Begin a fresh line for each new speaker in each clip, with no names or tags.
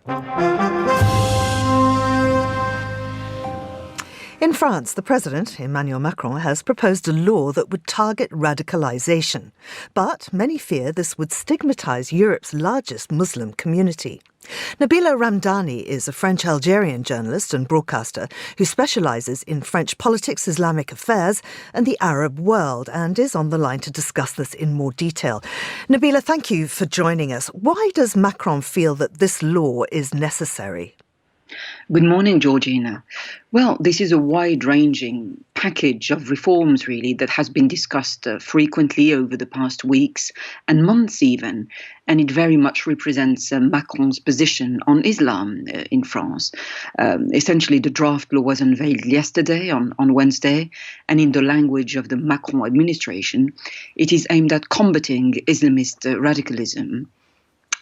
In France, the president, Emmanuel Macron, has proposed a law that would target radicalisation. But many fear this would stigmatise Europe's largest Muslim community. Nabila Ramdani is a French-Algerian journalist and broadcaster who specialises in French politics, Islamic affairs and the Arab world, and is on the line to discuss this in more detail. Nabila, thank you for joining us. Why does Macron feel that this law is necessary?
Good morning, Georgina. Well, this is a wide-ranging package of reforms, really, that has been discussed frequently over the past weeks and months even, and it very much represents Macron's position on Islam in France. Essentially, the draft law was unveiled yesterday, on Wednesday, and in the language of the Macron administration, it is aimed at combating Islamist radicalism.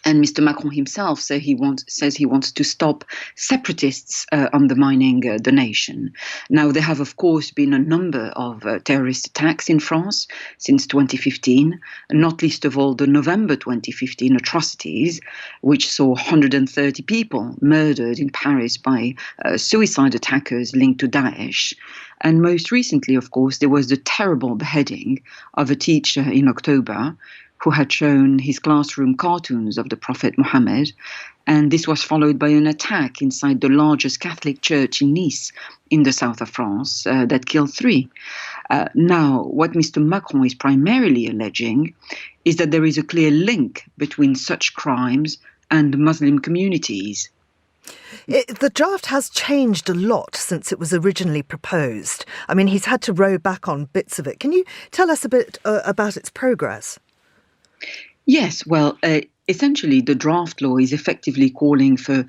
And Mr. Macron himself says he wants to stop separatists undermining the nation. Now, there have, of course, been a number of terrorist attacks in France since 2015, not least of all the November 2015 atrocities, which saw 130 people murdered in Paris by suicide attackers linked to Daesh. And most recently, of course, there was the terrible beheading of a teacher in October who had shown his classroom cartoons of the Prophet Muhammad. And this was followed by an attack inside the largest Catholic church in Nice, in the south of France, that killed 3. Now, what Mr. Macron is primarily alleging is that there is a clear link between such crimes and Muslim communities.
The draft has changed a lot since it was originally proposed. I mean, he's had to row back on bits of it. Can you tell us a bit about its progress?
Yes, well, essentially the draft law is effectively calling for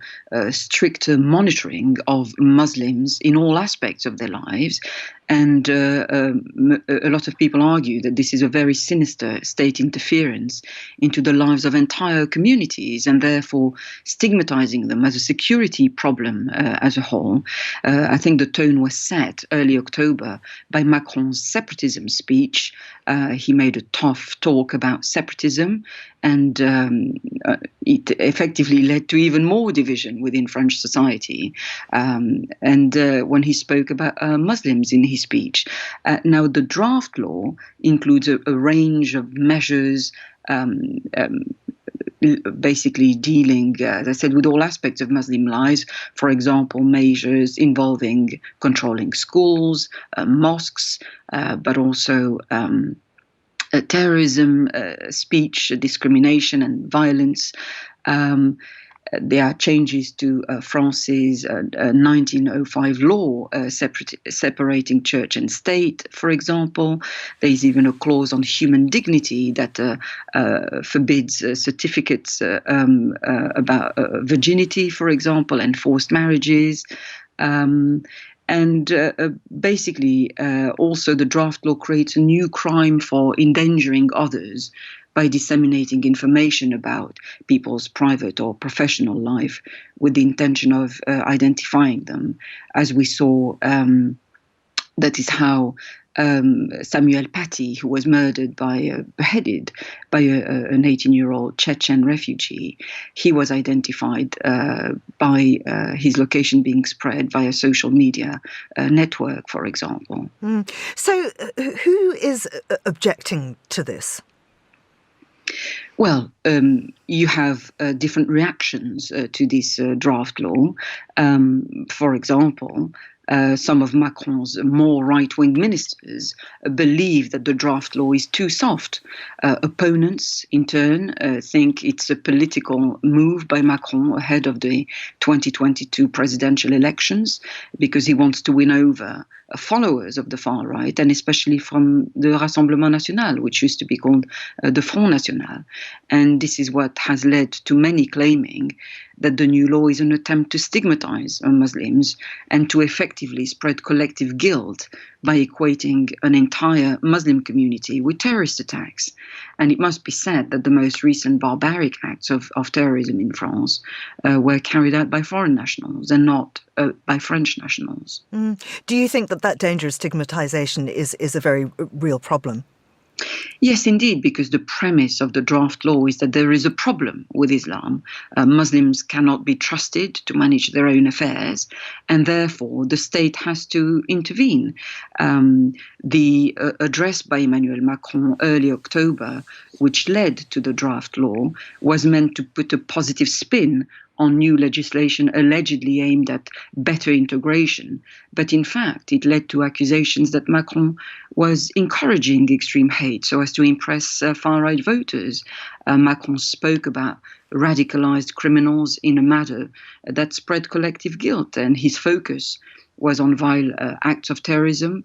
stricter monitoring of Muslims in all aspects of their lives. And a lot of people argue that this is a very sinister state interference into the lives of entire communities and therefore stigmatizing them as a security problem as a whole. I think the tone was set early October by Macron's separatism speech. He made a tough talk about separatism, and it effectively led to even more division within French society. And when he spoke about Muslims in his speech. Now, the draft law includes a range of measures basically dealing, as I said, with all aspects of Muslim lives. For example, measures involving controlling schools, mosques, but also terrorism, speech, discrimination and violence. There are changes to France's 1905 law separating church and state, for example. There is even a clause on human dignity that forbids certificates about virginity, for example, and forced marriages. Basically, also the draft law creates a new crime for endangering others by disseminating information about people's private or professional life with the intention of identifying them. As we saw, that is how Samuel Paty, who was beheaded by an 18-year-old Chechen refugee, he was identified by his location being spread via social media network, for example.
So who is objecting to this?
Well, you have different reactions to this draft law. For example, some of Macron's more right-wing ministers believe that the draft law is too soft. Opponents, in turn, think it's a political move by Macron ahead of the 2022 presidential elections because he wants to win over followers of the far right, and especially from the Rassemblement National, which used to be called the Front National. And this is what has led to many claiming that the new law is an attempt to stigmatize Muslims and to effectively spread collective guilt by equating an entire Muslim community with terrorist attacks. And it must be said that the most recent barbaric acts of terrorism in France were carried out by foreign nationals and not by French nationals.
Do you think that danger of stigmatization is a very real problem?
Yes, indeed, because the premise of the draft law is that there is a problem with Islam. Muslims cannot be trusted to manage their own affairs, and therefore the state has to intervene. The address by Emmanuel Macron early October, which led to the draft law, was meant to put a positive spin on new legislation allegedly aimed at better integration. But in fact, it led to accusations that Macron was encouraging extreme hate so as to impress far-right voters. Macron spoke about radicalized criminals in a manner that spread collective guilt, and his focus was on vile acts of terrorism,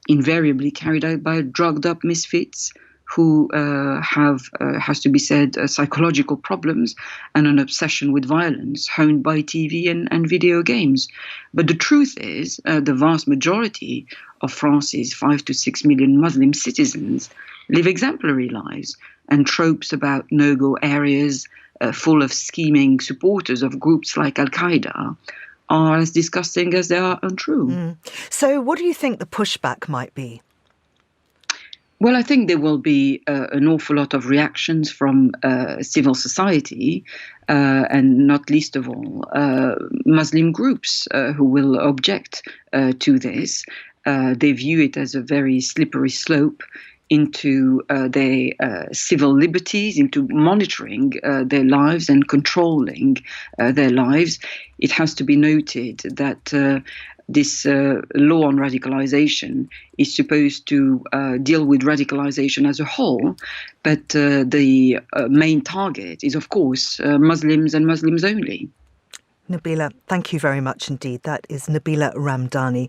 invariably carried out by drugged-up misfits who has to be said, psychological problems and an obsession with violence honed by TV and video games. But the truth is, the vast majority of France's 5 to 6 million Muslim citizens live exemplary lives, and tropes about no-go areas full of scheming supporters of groups like Al-Qaeda are as disgusting as they are untrue.
So what do you think the pushback might be?
Well, I think there will be an awful lot of reactions from civil society, and not least of all, Muslim groups who will object to this. They view it as a very slippery slope into their civil liberties, into monitoring their lives and controlling their lives. It has to be noted that this law on radicalization is supposed to deal with radicalization as a whole, but the main target is, of course, Muslims and Muslims only.
Nabila, thank you very much indeed. That is Nabila Ramdani,